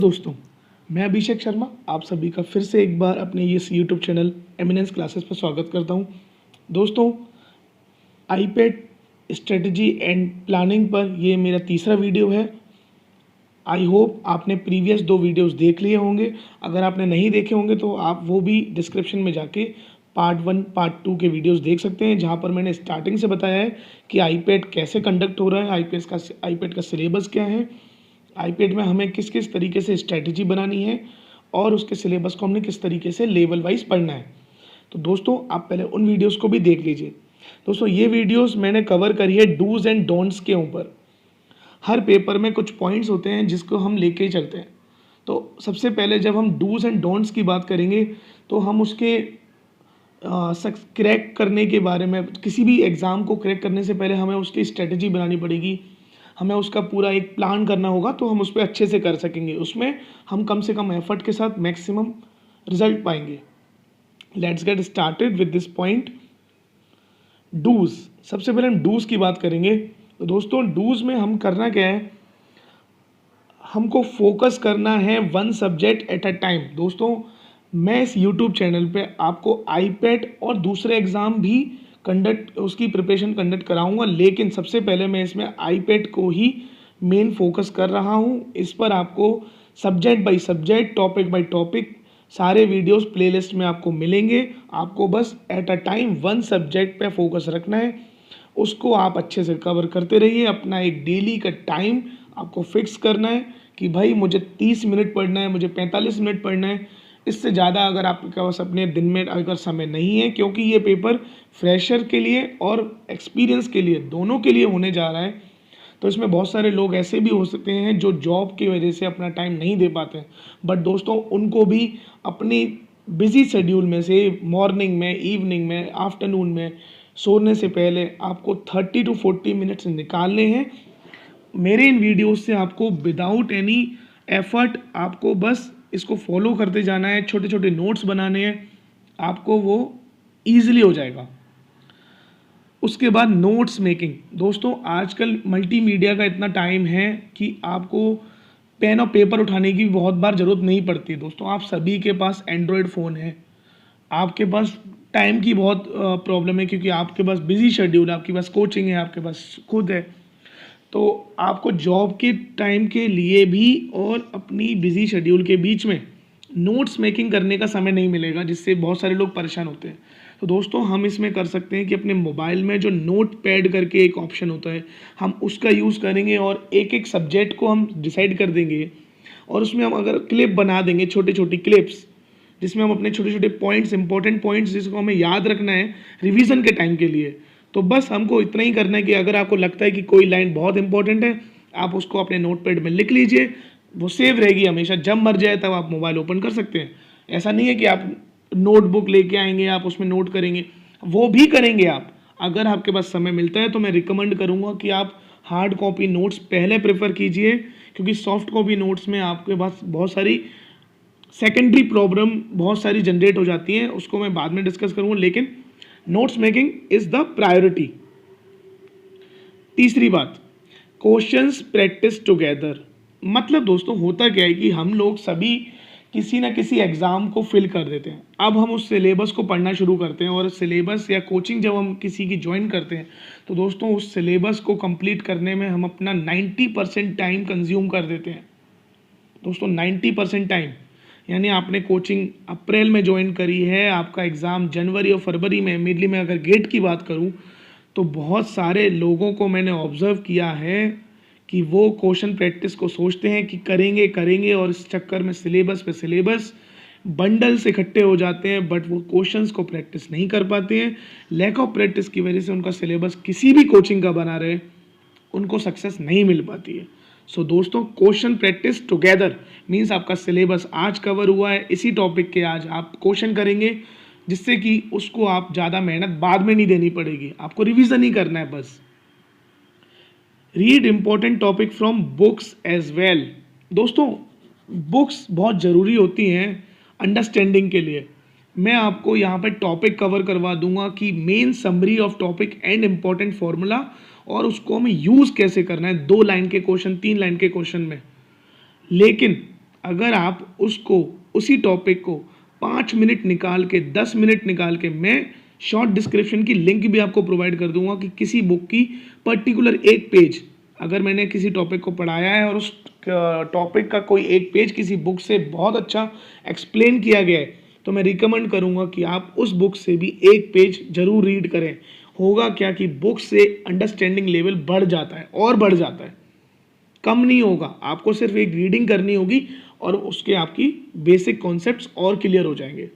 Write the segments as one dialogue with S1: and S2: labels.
S1: दोस्तों, मैं अभिषेक शर्मा आप सभी का फिर से एक बार अपने इस यूट्यूब चैनल एमिनेंस क्लासेस पर स्वागत करता हूं। दोस्तों, आईपैड स्ट्रेटजी एंड प्लानिंग पर ये मेरा तीसरा वीडियो है। आई होप आपने प्रीवियस 2 वीडियोस देख लिए होंगे। अगर आपने नहीं देखे होंगे तो आप वो भी डिस्क्रिप्शन में जाके पार्ट 1, पार्ट 2 के वीडियोस देख सकते हैं, जहाँ पर मैंने स्टार्टिंग से बताया है कि आईपैड कैसे कंडक्ट हो रहा है, आईपैड का सिलेबस क्या है, आईपैड में हमें किस किस तरीके से स्ट्रैटेजी बनानी है और उसके सिलेबस को हमने किस तरीके से लेवल वाइज पढ़ना है। तो दोस्तों, आप पहले उन वीडियोस को भी देख लीजिए। दोस्तों, ये वीडियोस मैंने कवर करी है डूज एंड डोंट्स के ऊपर। हर पेपर में कुछ पॉइंट्स होते हैं जिसको हम लेके चलते हैं। तो सबसे पहले जब हम डूज एंड डोंट्स की बात करेंगे तो हम उसके क्रैक करने के बारे में, किसी भी एग्ज़ाम को क्रैक करने से पहले हमें उसकी स्ट्रेटजी बनानी पड़ेगी, हमें उसका पूरा एक प्लान करना होगा, तो हम उस पर अच्छे से कर सकेंगे। उसमें हम कम से कम एफर्ट के साथ मैक्सिमम रिजल्ट पाएंगे। Let's get started with this point. Do's, सबसे पहले हम डूज की बात करेंगे। तो दोस्तों, डूज में हम करना क्या है, हमको फोकस करना है one subject at a time. दोस्तों, मैं इस यूट्यूब चैनल पे आपको आईपैड और दूसरे एग्ज़ाम भी उसकी प्रिपरेशन कंडक्ट कराऊंगा, लेकिन सबसे पहले मैं इसमें आईपैड को ही मेन फोकस कर रहा हूँ। इस पर आपको subject by subject, topic by topic सारे वीडियोस प्लेलिस्ट में आपको मिलेंगे। आपको बस at a time one subject पे फोकस रखना है, उसको आप अच्छे से कवर करते रहिए। अपना एक डेली का टाइम आपको फिक्स करना है कि भाई मुझे 30 मिनट पढ़ना है, मुझे 45 मिनट पढ़ना है। इससे ज़्यादा अगर आपके पास अपने दिन में अगर समय नहीं है, क्योंकि ये पेपर फ्रेशर के लिए और एक्सपीरियंस के लिए, दोनों के लिए होने जा रहा है, तो इसमें बहुत सारे लोग ऐसे भी हो सकते हैं जो जॉब की वजह से अपना टाइम नहीं दे पाते हैं। बट दोस्तों, उनको भी अपनी बिजी शेड्यूल में से मॉर्निंग में, इवनिंग में, आफ्टरनून में सोने से पहले आपको 30 to 40 मिनट्स निकालने हैं। मेरे इन वीडियोस से आपको विदाउट एनी एफर्ट आपको बस इसको फॉलो करते जाना है, छोटे छोटे नोट्स बनाने हैं, आपको वो ईजिली हो जाएगा। उसके बाद नोट्स मेकिंग। दोस्तों, आजकल मल्टीमीडिया का इतना टाइम है कि आपको पेन और पेपर उठाने की बहुत बार ज़रूरत नहीं पड़ती। दोस्तों, आप सभी के पास एंड्रॉयड फ़ोन है, आपके पास टाइम की बहुत प्रॉब्लम है, क्योंकि आपके पास बिजी शेड्यूल है, आपके पास कोचिंग है, आपके पास खुद है। तो आपको जॉब के टाइम के लिए भी और अपनी बिजी शेड्यूल के बीच में नोट्स मेकिंग करने का समय नहीं मिलेगा, जिससे बहुत सारे लोग परेशान होते हैं। तो दोस्तों, हम इसमें कर सकते हैं कि अपने मोबाइल में जो नोट पैड करके एक ऑप्शन होता है, हम उसका यूज़ करेंगे और एक एक सब्जेक्ट को हम डिसाइड कर देंगे और उसमें हम अगर क्लिप बना देंगे, छोटी छोटी क्लिप्स, जिसमें हम अपने छोटे छोटे पॉइंट्स, इंपॉर्टेंट पॉइंट्स जिसको हमें याद रखना है रिवीजन के टाइम के लिए, तो बस हमको इतना ही करना है कि अगर आपको लगता है कि कोई लाइन बहुत इंपॉर्टेंट है, आप उसको अपने नोटपैड में लिख लीजिए, वो सेव रहेगी हमेशा। जब मर जाए तब आप मोबाइल ओपन कर सकते हैं। ऐसा नहीं है कि आप नोटबुक लेके आएंगे, आप उसमें नोट करेंगे, वो भी करेंगे आप। अगर आपके पास समय मिलता है तो मैं रिकमेंड करूँगा कि आप हार्ड कॉपी नोट्स पहले प्रेफर कीजिए, क्योंकि सॉफ्ट कॉपी नोट्स में आपके पास बहुत सारी सेकेंडरी प्रॉब्लम बहुत सारी जनरेट हो जाती हैं, उसको मैं बाद में डिस्कस करूँगा, लेकिन notes making is the priority. तीसरी बात, क्वेश्चंस प्रैक्टिस टुगेदर। मतलब दोस्तों, होता क्या है कि हम लोग सभी किसी ना किसी एग्ज़ाम को फिल कर देते हैं। अब हम उस सिलेबस को पढ़ना शुरू करते हैं, और सिलेबस या कोचिंग जब हम किसी की ज्वाइन करते हैं तो दोस्तों, उस सिलेबस को कंप्लीट करने में हम अपना 90% टाइम कंज्यूम कर देते हैं। दोस्तों, 90% टाइम, यानी आपने कोचिंग अप्रैल में ज्वाइन करी है, आपका एग्ज़ाम जनवरी और फरवरी में, मेनली मैं अगर गेट की बात करूं तो बहुत सारे लोगों को मैंने ऑब्ज़र्व किया है कि वो क्वेश्चन प्रैक्टिस को सोचते हैं कि करेंगे करेंगे, और इस चक्कर में सिलेबस पे सिलेबस बंडल से इकट्ठे हो जाते हैं, बट वो क्वेश्चंस को प्रैक्टिस नहीं कर पाते हैं। लैक ऑफ प्रैक्टिस की वजह से उनका सिलेबस किसी भी कोचिंग का बना रहे, उनको सक्सेस नहीं मिल पाती है। सो दोस्तों, क्वेश्चन प्रैक्टिस टुगेदर मीन्स आपका सिलेबस आज कवर हुआ है, इसी टॉपिक के आज आप क्वेश्चन करेंगे, जिससे कि उसको आप ज़्यादा मेहनत बाद में नहीं देनी पड़ेगी, आपको रिवीजन ही करना है बस। Read important topic from books as well. दोस्तों, बुक्स बहुत ज़रूरी होती हैं अंडरस्टैंडिंग के लिए। मैं आपको यहाँ पर टॉपिक कवर करवा दूंगा कि main summary of topic and important formula, और उसको हमें यूज़ कैसे करना है 2 लाइन के क्वेश्चन, 3 लाइन के क्वेश्चन में। लेकिन अगर आप उसको उसी टॉपिक को 5 मिनट निकाल के 10 मिनट निकाल के, मैं शॉर्ट डिस्क्रिप्शन की लिंक भी आपको प्रोवाइड कर दूंगा कि किसी बुक की पर्टिकुलर एक पेज, अगर मैंने किसी टॉपिक को पढ़ाया है और उस टॉपिक का कोई एक पेज किसी बुक से बहुत अच्छा एक्सप्लेन किया गया है, तो मैं रिकमेंड करूंगा कि आप उस बुक से भी एक पेज जरूर रीड करें। होगा क्या कि बुक से अंडरस्टैंडिंग लेवल बढ़ जाता है और बढ़ जाता है, कम नहीं होगा। आपको सिर्फ एक रीडिंग करनी होगी और उसके आपकी बेसिक कॉन्सेप्ट्स और क्लियर हो जाएंगे।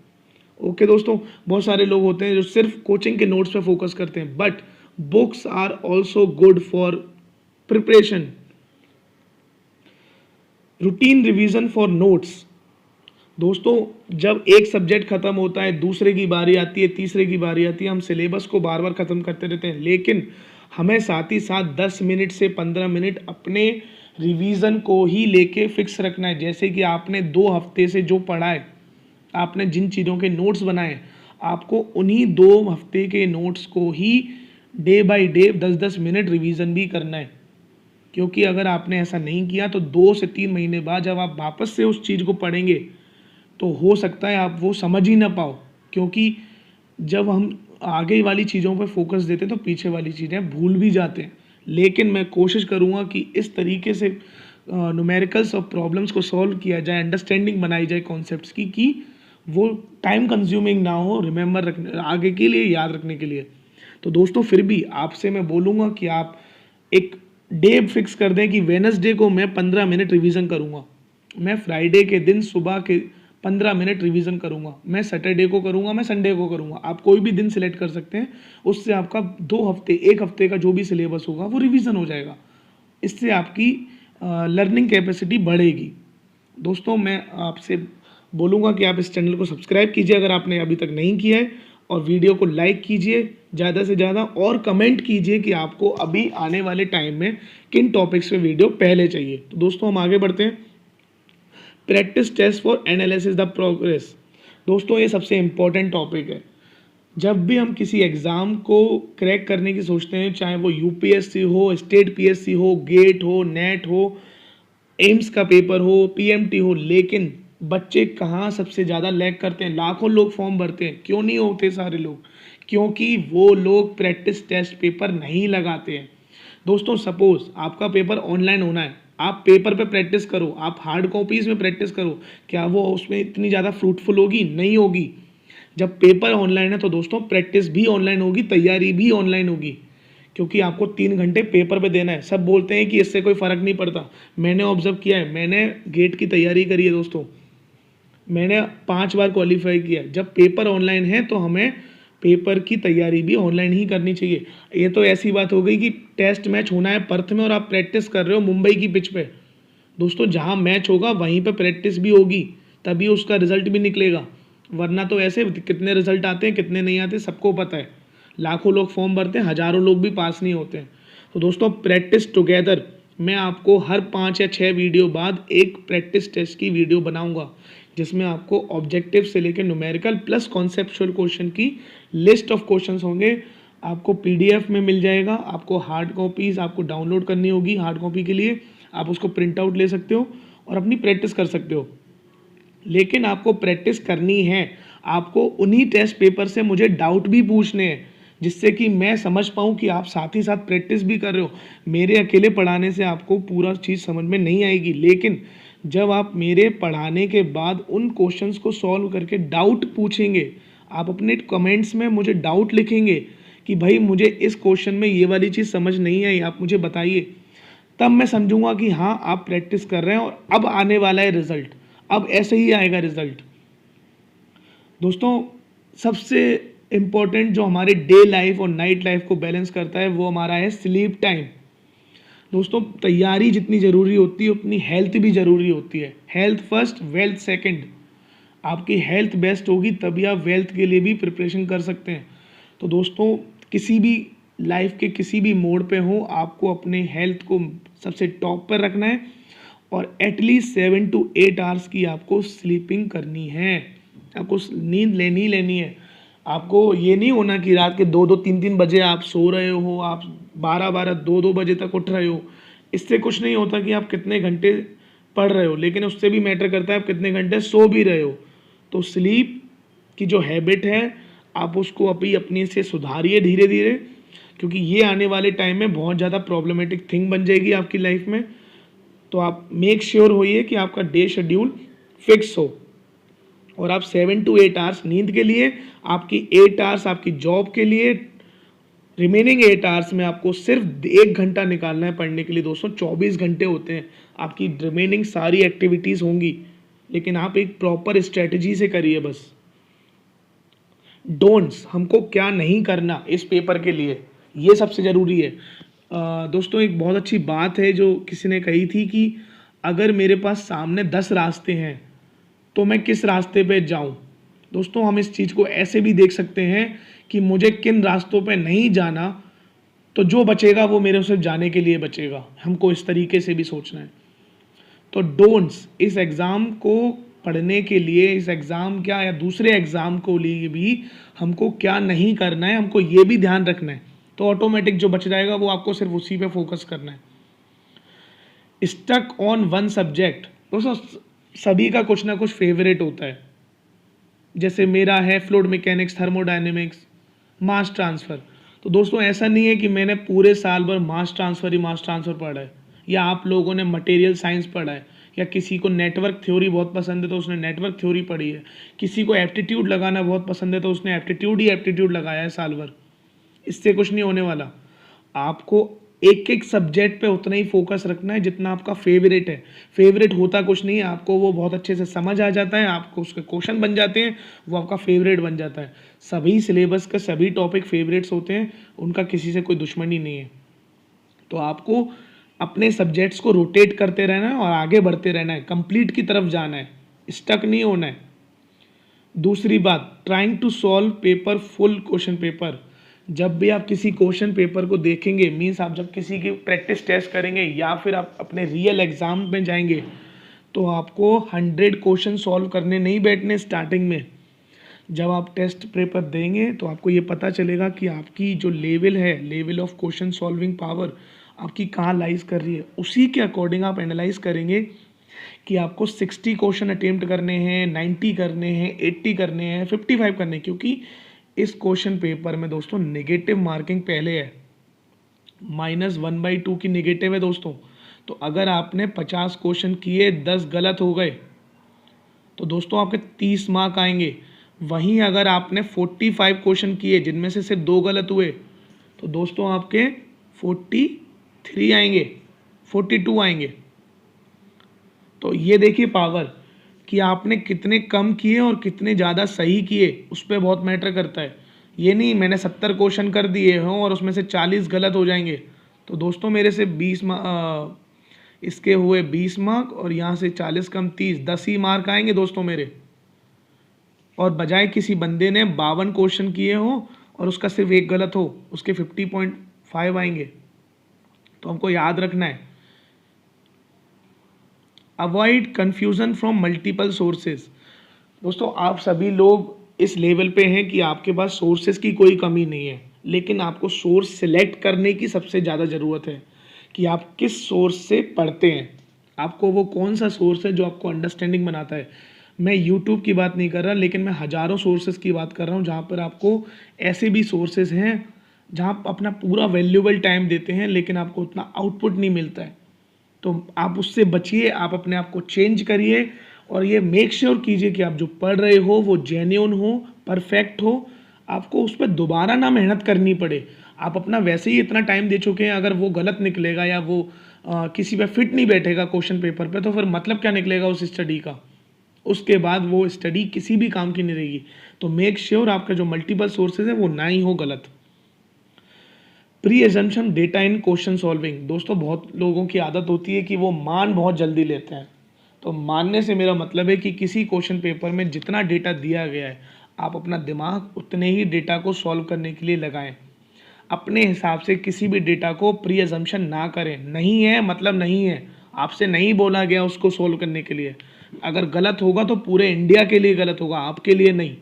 S1: ओके दोस्तों, बहुत सारे लोग होते हैं जो सिर्फ कोचिंग के नोट्स पे फोकस करते हैं, but books are also good for preparation. Routine revision for notes. दोस्तों, जब एक सब्जेक्ट खत्म होता है, दूसरे की बारी आती है, तीसरे की बारी आती है, हम सिलेबस को बार बार खत्म करते रहते हैं, लेकिन हमें साथ ही साथ 10 मिनट से 15 मिनट अपने रिवीजन को ही लेके फिक्स रखना है। जैसे कि आपने 2 हफ्ते से जो पढ़ा है, आपने जिन चीज़ों के नोट्स बनाए, आपको उन्हीं 2 हफ्ते के नोट्स को ही day by day 10-10 minute revision भी करना है। क्योंकि अगर आपने ऐसा नहीं किया तो 2 से 3 महीने बाद जब आप वापस से उस चीज़ को पढ़ेंगे तो हो सकता है आप वो समझ ही ना पाओ, क्योंकि जब हम आगे वाली चीज़ों पर फोकस देते हैं तो पीछे वाली चीज़ें भूल भी जाते हैं। लेकिन मैं कोशिश करूँगा कि इस तरीके से न्यूमेरिकल्स और प्रॉब्लम्स को सॉल्व किया जाए, अंडरस्टैंडिंग बनाई जाए कॉन्सेप्ट्स की, कि वो टाइम कंज्यूमिंग ना हो, रिमेंबर रखने, आगे के लिए याद रखने के लिए। तो दोस्तों, फिर भी आपसे मैं बोलूँगा कि आप एक डे फिक्स कर दें कि वेडनेसडे को मैं 15 मिनट रिवीजन करूँगा, मैं फ्राइडे के दिन सुबह के 15 मिनट रिवीजन करूँगा, मैं सैटरडे को करूँगा, मैं संडे को करूँगा। आप कोई भी दिन सिलेक्ट कर सकते हैं, उससे आपका 2 हफ्ते, 1 हफ्ते का जो भी सिलेबस होगा वो रिवीजन हो जाएगा। इससे आपकी लर्निंग कैपेसिटी बढ़ेगी। दोस्तों, मैं आपसे बोलूँगा कि आप इस चैनल को सब्सक्राइब कीजिए अगर आपने अभी तक नहीं किया है, और वीडियो को लाइक कीजिए ज़्यादा से ज़्यादा, और कमेंट कीजिए कि आपको अभी आने वाले टाइम में किन टॉपिक्स पे वीडियो पहले चाहिए। तो दोस्तों, हम आगे बढ़ते हैं। Practice test for analysis the progress. दोस्तों, ये सबसे इम्पोर्टेंट टॉपिक है। जब भी हम किसी एग्ज़ाम को क्रैक करने की सोचते हैं, चाहे वो यूपीएससी हो, स्टेट पीएससी हो, गेट हो, नेट हो, एम्स का पेपर हो, पीएमटी हो, लेकिन बच्चे कहाँ सबसे ज़्यादा लैग करते हैं? लाखों लोग फॉर्म भरते हैं, क्यों नहीं होते सारे लोग? क्योंकि वो लोग प्रैक्टिस टेस्ट पेपर नहीं लगाते हैं। दोस्तों, सपोज आपका पेपर ऑनलाइन होना है, आप पेपर पे प्रैक्टिस करो, आप हार्ड कॉपीज़ में प्रैक्टिस करो, क्या वो उसमें इतनी ज़्यादा फ्रूटफुल होगी? नहीं होगी। जब पेपर ऑनलाइन है तो दोस्तों प्रैक्टिस भी ऑनलाइन होगी, तैयारी भी ऑनलाइन होगी, क्योंकि आपको 3 घंटे पेपर पे देना है। सब बोलते हैं कि इससे कोई फ़र्क नहीं पड़ता, मैंने ऑब्जर्व किया है, मैंने गेट की तैयारी करी है दोस्तों, मैंने 5 बार क्वालिफाई किया। जब पेपर ऑनलाइन है तो हमें पेपर की तैयारी भी ऑनलाइन ही करनी चाहिए। ये तो ऐसी बात हो गई कि टेस्ट मैच होना है पर्थ में और आप प्रैक्टिस कर रहे हो मुंबई की पिच पे। दोस्तों, जहाँ मैच होगा वहीं पे प्रैक्टिस भी होगी, तभी उसका रिजल्ट भी निकलेगा। वरना तो ऐसे कितने रिजल्ट आते हैं, कितने नहीं आते, सबको पता है। लाखों लोग फॉर्म भरते हैं, हज़ारों लोग भी पास नहीं होते हैं। तो दोस्तों, प्रैक्टिस टुगेदर, मैं आपको हर 5 या 6 वीडियो बाद एक प्रैक्टिस टेस्ट की वीडियो बनाऊंगा, जिसमें आपको ऑब्जेक्टिव से लेकर न्यूमेरिकल प्लस कॉन्सेप्चुअल क्वेश्चन की लिस्ट ऑफ क्वेश्चंस होंगे। आपको पीडीएफ में मिल जाएगा, आपको हार्ड कॉपीज़ आपको डाउनलोड करनी होगी। हार्ड कॉपी के लिए आप उसको प्रिंट आउट ले सकते हो और अपनी प्रैक्टिस कर सकते हो। लेकिन आपको प्रैक्टिस करनी है, आपको उन्हीं टेस्ट पेपर से मुझे डाउट भी पूछने हैं, जिससे कि मैं समझ पाऊँ कि आप साथ ही साथ प्रैक्टिस भी कर रहे हो। मेरे अकेले पढ़ाने से आपको पूरा चीज़ समझ में नहीं आएगी, लेकिन जब आप मेरे पढ़ाने के बाद उन क्वेश्चंस को सॉल्व करके डाउट पूछेंगे, आप अपने कमेंट्स में मुझे डाउट लिखेंगे कि भाई मुझे इस क्वेश्चन में ये वाली चीज़ समझ नहीं आई, आप मुझे बताइए, तब मैं समझूंगा कि हाँ आप प्रैक्टिस कर रहे हैं और अब आने वाला है रिजल्ट, अब ऐसे ही आएगा रिजल्ट। दोस्तों, सबसे इम्पोर्टेंट जो हमारे डे लाइफ और नाइट लाइफ को बैलेंस करता है वो हमारा है स्लीप टाइम। दोस्तों, तैयारी जितनी ज़रूरी होती है उतनी हेल्थ भी ज़रूरी होती है। Health first, wealth second. आपकी हेल्थ बेस्ट होगी तभी आप वेल्थ के लिए भी प्रिपरेशन कर सकते हैं। तो दोस्तों, किसी भी लाइफ के किसी भी मोड़ पे हो, आपको अपने हेल्थ को सबसे टॉप पर रखना है और एटलीस्ट 7 to 8 आवर्स की आपको स्लीपिंग करनी है। आपको नींद लेनी है। आपको ये नहीं होना कि रात के 2-2, 3-3 बजे आप सो रहे हो, आप 12-12, 2-2 बजे तक उठ रहे हो। इससे कुछ नहीं होता कि आप कितने घंटे पढ़ रहे हो, लेकिन उससे भी मैटर करता है आप कितने घंटे सो भी रहे हो। तो स्लीप की जो हैबिट है आप उसको अभी अपने से सुधारिए धीरे धीरे, क्योंकि ये आने वाले टाइम में बहुत ज़्यादा प्रॉब्लमेटिक थिंग बन जाएगी आपकी लाइफ में। तो आप मेक श्योर होइए कि आपका डे शेड्यूल फिक्स हो और आप 7 to 8 आवर्स नींद के लिए, आपकी 8 आवर्स आपकी जॉब के लिए, रिमेनिंग 8 आवर्स में आपको सिर्फ 1 घंटा निकालना है पढ़ने के लिए। दोस्तों 24 घंटे होते हैं, आपकी रिमेनिंग सारी एक्टिविटीज़ होंगी, लेकिन आप एक प्रॉपर स्ट्रेटजी से करिए बस। डोंट्स, हमको क्या नहीं करना इस पेपर के लिए, ये सबसे ज़रूरी है। दोस्तों एक बहुत अच्छी बात है जो किसी ने कही थी कि अगर मेरे पास सामने 10 रास्ते हैं तो मैं किस रास्ते पे जाऊं। दोस्तों हम इस चीज़ को ऐसे भी देख सकते हैं कि मुझे किन रास्तों पे नहीं जाना, तो जो बचेगा वो मेरे सिर्फ जाने के लिए बचेगा। हमको इस तरीके से भी सोचना है। तो डोंट्स, इस एग्ज़ाम को पढ़ने के लिए, इस एग्ज़ाम क्या या दूसरे एग्ज़ाम को लिए भी हमको क्या नहीं करना है, हमको ये भी ध्यान रखना है। तो ऑटोमेटिक जो बच जाएगा वो आपको सिर्फ उसी पे फोकस करना है। स्टक ऑन वन सब्जेक्ट, दोस्तों सभी का कुछ ना कुछ फेवरेट होता है। जैसे मेरा है फ्लूइड मैकेनिक्स, थर्मोडायनेमिक्स, मास ट्रांसफ़र। तो दोस्तों ऐसा नहीं है कि मैंने पूरे साल भर मास ट्रांसफ़र पढ़ा है, या आप लोगों ने मटेरियल साइंस पढ़ा है, या किसी को नेटवर्क थ्योरी बहुत पसंद है तो उसने नेटवर्क थ्योरी पढ़ी है, किसी को एप्टीट्यूड लगाना बहुत पसंद है तो उसने एप्टीट्यूड लगाया है साल भर। इससे कुछ नहीं होने वाला। आपको एक एक सब्जेक्ट पे उतना ही फोकस रखना है जितना आपका फेवरेट है। फेवरेट होता कुछ नहीं है, आपको वो बहुत अच्छे से समझ आ जाता है, आपको उसके क्वेश्चन बन जाते हैं, वो आपका फेवरेट बन जाता है। सभी सिलेबस का सभी टॉपिक फेवरेट्स होते हैं, उनका किसी से कोई दुश्मनी नहीं है। तो आपको अपने सब्जेक्ट्स को रोटेट करते रहना है और आगे बढ़ते रहना है, कंप्लीट की तरफ जाना है, स्टक नहीं होना है। दूसरी बात, trying to solve paper full question paper. जब भी आप किसी क्वेश्चन पेपर को देखेंगे, मीन्स आप जब किसी की प्रैक्टिस टेस्ट करेंगे या फिर आप अपने रियल एग्जाम में जाएंगे, तो आपको 100 क्वेश्चन सॉल्व करने नहीं बैठने स्टार्टिंग में। जब आप टेस्ट पेपर देंगे तो आपको ये पता चलेगा कि आपकी जो लेवल है, level of question solving power आपकी कहाँ लाइज कर रही है। उसी के अकॉर्डिंग आप एनालाइज करेंगे कि आपको 60 क्वेश्चन अटेम्प्ट करने हैं, 90 करने हैं, 80 करने हैं, 55 करने हैं, क्योंकि इस क्वेश्चन पेपर में दोस्तों नेगेटिव मार्किंग पहले है, -1/2 की नेगेटिव है दोस्तों। तो अगर आपने 50 क्वेश्चन किए, 10 गलत हो गए, तो दोस्तों आपके 30 मार्क आएंगे। वहीं अगर आपने 45 क्वेश्चन किए जिनमें से सिर्फ 2 गलत हुए, तो दोस्तों आपके 43 आएंगे, 42 आएंगे। तो ये देखिए पावर कि आपने कितने कम किए और कितने ज़्यादा सही किए, उस पर बहुत मैटर करता है। ये नहीं मैंने 70 क्वेश्चन कर दिए हों और उसमें से 40 गलत हो जाएंगे, तो दोस्तों मेरे से 20 इसके हुए 20 मार्क और यहाँ से 40 कम 30, 10 ही मार्क आएंगे दोस्तों मेरे। और बजाय किसी बंदे ने 52 क्वेश्चन किए हों और उसका सिर्फ एक गलत हो, उसके 50.5 आएंगे। तो हमको याद रखना है, avoid confusion from multiple sources. दोस्तों आप सभी लोग इस लेवल पे हैं कि आपके पास सोर्सेज की कोई कमी नहीं है, लेकिन आपको सोर्स सिलेक्ट करने की सबसे ज़्यादा ज़रूरत है कि आप किस सोर्स से पढ़ते हैं, आपको वो कौन सा सोर्स है जो आपको अंडरस्टैंडिंग बनाता है। मैं यूट्यूब की बात नहीं कर रहा, लेकिन मैं हज़ारों सोर्सेज की बात कर रहा हूँ, जहाँ पर आपको ऐसे भी सोर्सेज हैं जहाँ आप अपना पूरा वैल्यूएबल टाइम देते हैं लेकिन आपको उतना आउटपुट नहीं मिलता है। तो आप उससे बचिए, आप अपने आप को चेंज करिए और ये मेक श्योर कीजिए कि आप जो पढ़ रहे हो वो जेन्युइन हो, परफेक्ट हो, आपको उस पर दोबारा ना मेहनत करनी पड़े। आप अपना वैसे ही इतना टाइम दे चुके हैं, अगर वो गलत निकलेगा या वो किसी पे फिट नहीं बैठेगा क्वेश्चन पेपर पे, तो फिर मतलब क्या निकलेगा उस स्टडी का। उसके बाद वो स्टडी किसी भी काम की नहीं रहेगी। तो मेक श्योर आपका जो मल्टीपल सोर्सेज है वो ना ही हो गलत। प्री एजम्पशन डेटा इन क्वेश्चन सॉल्विंग। दोस्तों बहुत लोगों की आदत होती है कि वो मान बहुत जल्दी लेते हैं। तो मानने से मेरा मतलब है कि किसी क्वेश्चन पेपर में जितना डेटा दिया गया है, आप अपना दिमाग उतने ही डेटा को सॉल्व करने के लिए लगाएं। अपने हिसाब से किसी भी डेटा को प्री एजम्पशन ना करें। नहीं है मतलब नहीं है, आपसे नहीं बोला गया उसको सॉल्व करने के लिए। अगर गलत होगा तो पूरे इंडिया के लिए गलत होगा, आपके लिए नहीं।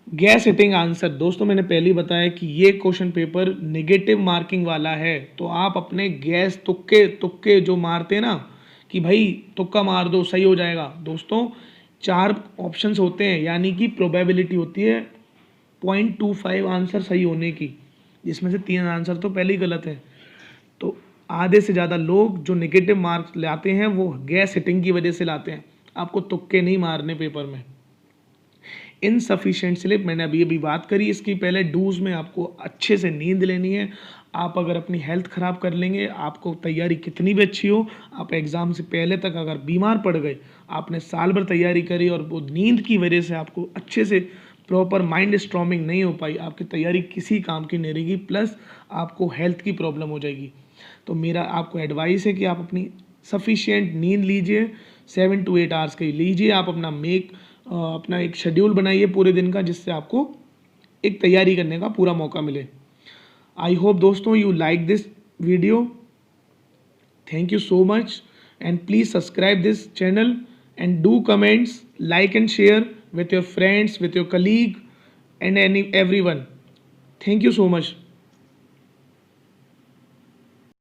S1: Guess hitting answer. दोस्तों मैंने पहले ही बताया कि ये क्वेश्चन पेपर नेगेटिव मार्किंग वाला है, तो आप अपने गैस तुक्के जो मारते हैं ना कि भाई तुक्का मार दो सही हो जाएगा। दोस्तों 4 ऑप्शंस होते हैं, यानी कि प्रोबेबिलिटी होती है 0.25 आंसर सही होने की, जिसमें से 3 आंसर तो पहले ही गलत है। तो आधे से ज़्यादा लोग जो नेगेटिव मार्क्स लाते हैं वो गैस हिटिंग की वजह से लाते हैं। आपको तुक्के नहीं मारने पेपर में। इनसफिशिएंट स्लीप मैंने अभी बात करी। इसकी पहले डूज में आपको अच्छे से नींद लेनी है। आप अगर अपनी हेल्थ ख़राब कर लेंगे, आपको तैयारी कितनी भी अच्छी हो, आप एग्ज़ाम से पहले तक अगर बीमार पड़ गए, आपने साल भर तैयारी करी और वो नींद की वजह से आपको अच्छे से प्रॉपर माइंड स्ट्रॉमिंग नहीं हो पाई, आपकी तैयारी किसी काम की नहीं रहेगी, प्लस आपको हेल्थ की प्रॉब्लम हो जाएगी। तो मेरा आपको एडवाइस है कि आप अपनी सफिशिएंट नींद लीजिए, 7 to 8 आवर्स की लीजिए। आप अपना एक शेड्यूल बनाइए पूरे दिन का, जिससे आपको एक तैयारी करने का पूरा मौका मिले। आई होप दोस्तों you like this video. Thank you so much and please subscribe this channel and do comments, like and share with your friends, with your colleague and everyone. Thank you so much.